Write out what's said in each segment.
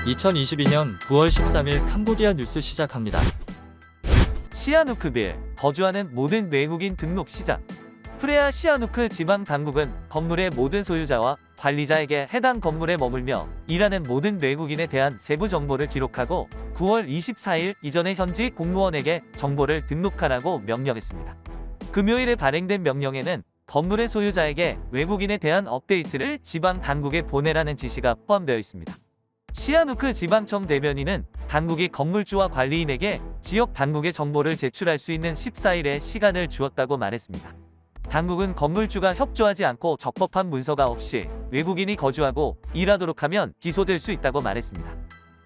2022년 9월 13일 캄보디아 뉴스 시작합니다. 시아누크빌, 거주하는 모든 외국인 등록 시작. 프레아 시아누크 지방 당국은 건물의 모든 소유자와 관리자에게 해당 건물에 머물며 일하는 모든 외국인에 대한 세부 정보를 기록하고 9월 24일 이전에 현지 공무원에게 정보를 등록하라고 명령했습니다. 금요일에 발행된 명령에는 건물의 소유자에게 외국인에 대한 업데이트를 지방 당국에 보내라는 지시가 포함되어 있습니다. 시아누크 지방청 대변인은 당국이 건물주와 관리인에게 지역 당국의 정보를 제출할 수 있는 14일의 시간을 주었다고 말했습니다. 당국은 건물주가 협조하지 않고 적법한 문서가 없이 외국인이 거주하고 일하도록 하면 기소될 수 있다고 말했습니다.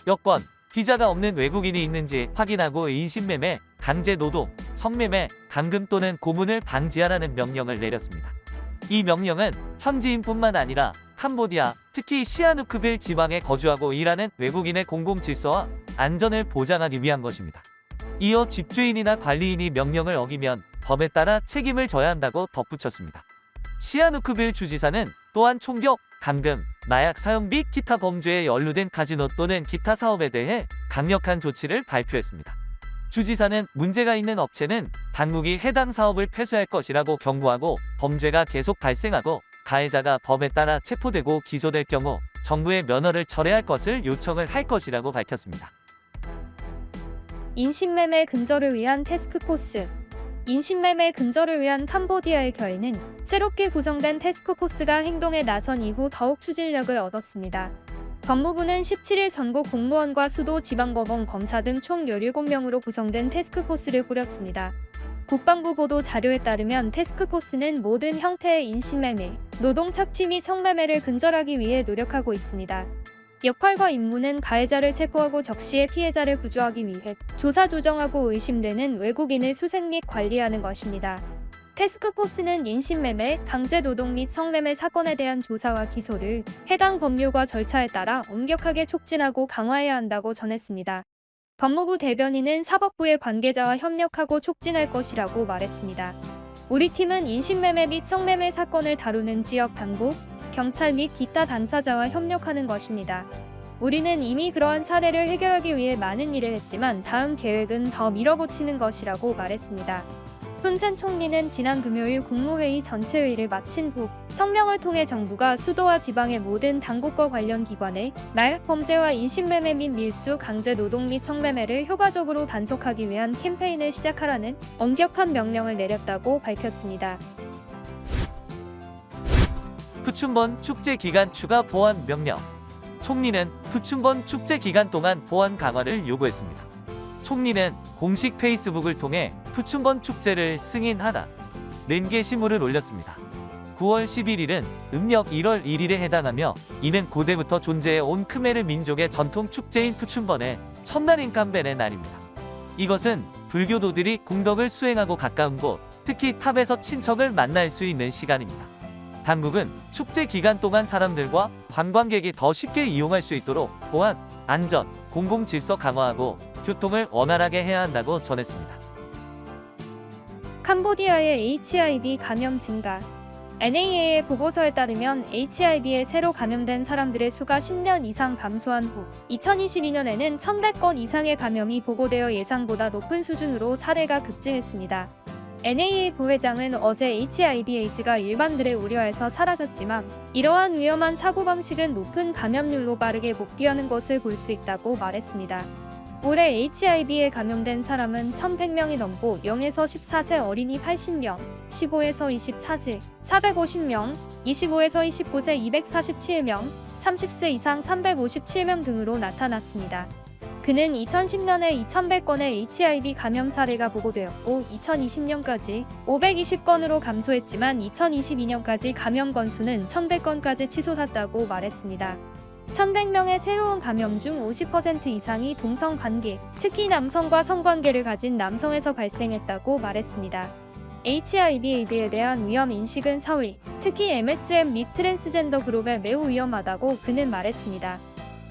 여권, 비자가 없는 외국인이 있는지 확인하고 인신매매, 강제노동, 성매매, 감금 또는 고문을 방지하라는 명령을 내렸습니다. 이 명령은 현지인뿐만 아니라 캄보디아, 특히 시아누크빌 지방에 거주하고 일하는 외국인의 공공질서와 안전을 보장하기 위한 것입니다. 이어 집주인이나 관리인이 명령을 어기면 법에 따라 책임을 져야 한다고 덧붙였습니다. 시아누크빌 주지사는 또한 총격, 감금, 마약 사용 및 기타 범죄에 연루된 카지노 또는 기타 사업에 대해 강력한 조치를 발표했습니다. 주지사는 문제가 있는 업체는 당국이 해당 사업을 폐쇄할 것이라고 경고하고 범죄가 계속 발생하고 가해자가 법에 따라 체포되고 기소될 경우 정부의 면허를 철회할 것을 요청을 할 것이라고 밝혔습니다. 인신매매 근절을 위한 태스크포스. 인신매매 근절을 위한 캄보디아의 결의는 새롭게 구성된 태스크포스가 행동에 나선 이후 더욱 추진력을 얻었습니다. 법무부는 17일 전국 공무원과 수도 지방법원 검사 등 총 17명으로 구성된 태스크포스를 꾸렸습니다. 국방부 보도 자료에 따르면 태스크포스는 모든 형태의 인신매매, 노동 착취 및 성매매를 근절하기 위해 노력하고 있습니다. 역할과 임무는 가해자를 체포하고 적시에 피해자를 구조하기 위해 조사 조정하고 의심되는 외국인을 수색 및 관리하는 것입니다. 태스크포스는 인신매매, 강제노동 및 성매매 사건에 대한 조사와 기소를 해당 법률과 절차에 따라 엄격하게 촉진하고 강화해야 한다고 전했습니다. 법무부 대변인은 사법부의 관계자와 협력하고 촉진할 것이라고 말했습니다. 우리 팀은 인신매매 및 성매매 사건을 다루는 지역 당국, 경찰 및 기타 당사자와 협력하는 것입니다. 우리는 이미 그러한 사례를 해결하기 위해 많은 일을 했지만 다음 계획은 더 밀어붙이는 것이라고 말했습니다. 훈센 총리는 지난 금요일 국무회의 전체회의를 마친 후 성명을 통해 정부가 수도와 지방의 모든 당국과 관련 기관에 마약 범죄와 인신매매 및 밀수, 강제노동 및 성매매를 효과적으로 단속하기 위한 캠페인을 시작하라는 엄격한 명령을 내렸다고 밝혔습니다. 푸춘본 축제 기간 추가 보안 명령. 총리는 푸춘본 축제 기간 동안 보안 강화를 요구했습니다. 총리는 공식 페이스북을 통해 푸춘본 축제를 승인하라 는 게시물을 올렸습니다. 9월 11일은 음력 1월 1일에 해당하며 이는 고대부터 존재해 온 크메르 민족의 전통 축제인 푸춘본의 첫날인 깜벤의 날입니다. 이것은 불교도들이 공덕을 수행하고 가까운 곳, 특히 탑에서 친척을 만날 수 있는 시간입니다. 당국은 축제 기간 동안 사람들과 관광객이 더 쉽게 이용할 수 있도록 보안, 안전, 공공질서 강화하고 교통을 원활하게 해야 한다고 전했습니다. 캄보디아의 HIV 감염 증가. NAA의 보고서에 따르면 HIV에 새로 감염된 사람들의 수가 10년 이상 감소한 후 2022년에는 1,100건 이상의 감염이 보고되어 예상보다 높은 수준으로 사례가 급증했습니다. NAA 부회장은 어제 HIV/AIDS가 일반들의 우려에서 사라졌지만 이러한 위험한 사고방식은 높은 감염률로 빠르게 복귀하는 것을 볼 수 있다고 말했습니다. 올해 HIV에 감염된 사람은 1,100명이 넘고 0에서 14세 어린이 80명, 15에서 24세 450명, 25에서 29세 247명, 30세 이상 357명 등으로 나타났습니다. 그는 2010년에 2,100건의 HIV 감염 사례가 보고되었고 2020년까지 520건으로 감소했지만 2022년까지 감염 건수는 1,100건까지 치솟았다고 말했습니다. 1,100명의 새로운 감염 중 50% 이상이 동성관계, 특히 남성과 성관계를 가진 남성에서 발생했다고 말했습니다. HIV/AIDS에 대한 위험 인식은 사회, 특히 MSM 및 트랜스젠더 그룹에 매우 위험하다고 그는 말했습니다.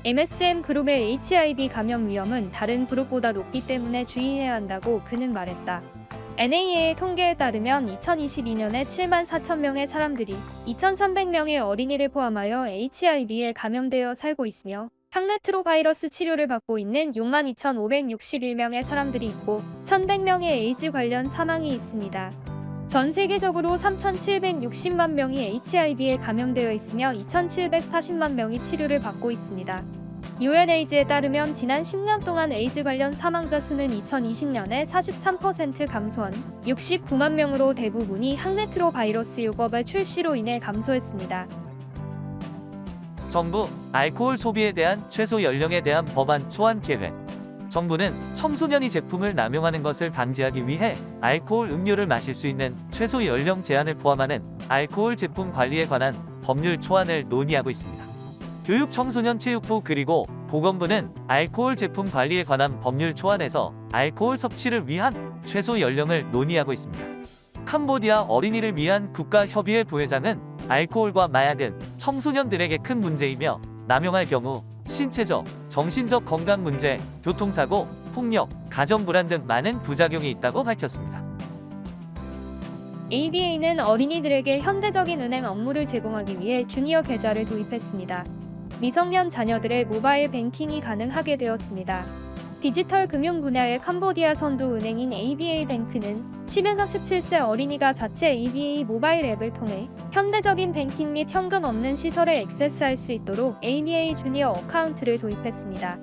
MSM 그룹의 HIV 감염 위험은 다른 그룹보다 높기 때문에 주의해야 한다고 그는 말했다. NAA의 통계에 따르면 2022년에 7만 4천 명의 사람들이 2,300명의 어린이를 포함하여 HIV에 감염되어 살고 있으며 항레트로바이러스 치료를 받고 있는 62,561명의 사람들이 있고 1,100명의 에이즈 관련 사망이 있습니다. 전 세계적으로 3,760만 명이 HIV에 감염되어 있으며 2,740만 명이 치료를 받고 있습니다. UNAIDS에 따르면 지난 10년 동안 에이즈 관련 사망자 수는 2020년에 43% 감소한 69만 명으로 대부분이 항레트로바이러스 요법의 출시로 인해 감소했습니다. 정부, 알코올 소비에 대한 최소 연령에 대한 법안 초안 계획. 정부는 청소년이 제품을 남용하는 것을 방지하기 위해 알코올 음료를 마실 수 있는 최소 연령 제한을 포함하는 알코올 제품 관리에 관한 법률 초안을 논의하고 있습니다. 교육 청소년체육부 그리고 보건부는 알코올 제품 관리에 관한 법률 초안에서 알코올 섭취를 위한 최소 연령을 논의하고 있습니다. 캄보디아 어린이를 위한 국가협의회 부회장은 알코올과 마약은 청소년들에게 큰 문제이며 남용할 경우 신체적, 정신적 건강 문제, 교통사고, 폭력, 가정불안 등 많은 부작용이 있다고 밝혔습니다. ABA는 어린이들에게 현대적인 은행 업무를 제공하기 위해 주니어 계좌를 도입했습니다. 미성년 자녀들의 모바일 뱅킹이 가능하게 되었습니다. 디지털 금융 분야의 캄보디아 선두 은행인 ABA뱅크는 10에서 17세 어린이가 자체 ABA 모바일 앱을 통해 현대적인 뱅킹 및 현금 없는 시설에 액세스할 수 있도록 ABA 주니어 어카운트를 도입했습니다.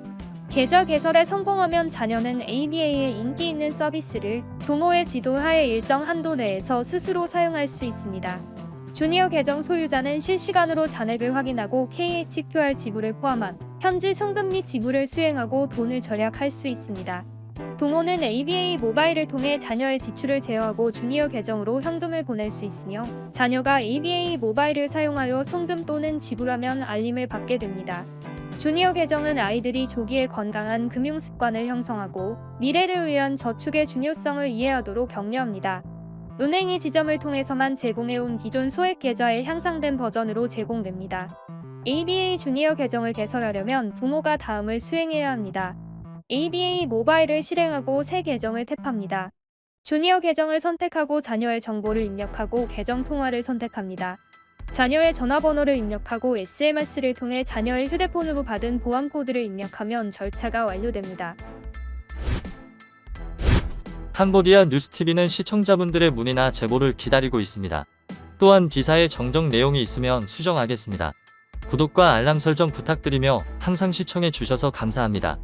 계좌 개설에 성공하면 자녀는 ABA의 인기 있는 서비스를 부모의 지도하에 일정 한도 내에서 스스로 사용할 수 있습니다. 주니어 계정 소유자는 실시간으로 잔액을 확인하고 KHQR 지불을 포함한 현지 송금 및 지불을 수행하고 돈을 절약할 수 있습니다. 부모는 ABA 모바일을 통해 자녀의 지출을 제어하고 주니어 계정으로 현금을 보낼 수 있으며 자녀가 ABA 모바일을 사용하여 송금 또는 지불하면 알림을 받게 됩니다. 주니어 계정은 아이들이 조기에 건강한 금융 습관을 형성하고 미래를 위한 저축의 중요성을 이해하도록 격려합니다. 은행이 지점을 통해서만 제공해온 기존 소액 계좌의 향상된 버전으로 제공됩니다. ABA 주니어 계정을 개설하려면 부모가 다음을 수행해야 합니다. ABA 모바일을 실행하고 새 계정을 탭합니다. 주니어 계정을 선택하고 자녀의 정보를 입력하고 계정 통화를 선택합니다. 자녀의 전화번호를 입력하고 SMS를 통해 자녀의 휴대폰으로 받은 보안 코드를 입력하면 절차가 완료됩니다. 캄보디아 뉴스TV는 시청자분들의 문의나 제보를 기다리고 있습니다. 또한 기사에 정정 내용이 있으면 수정하겠습니다. 구독과 알람 설정 부탁드리며 항상 시청해 주셔서 감사합니다.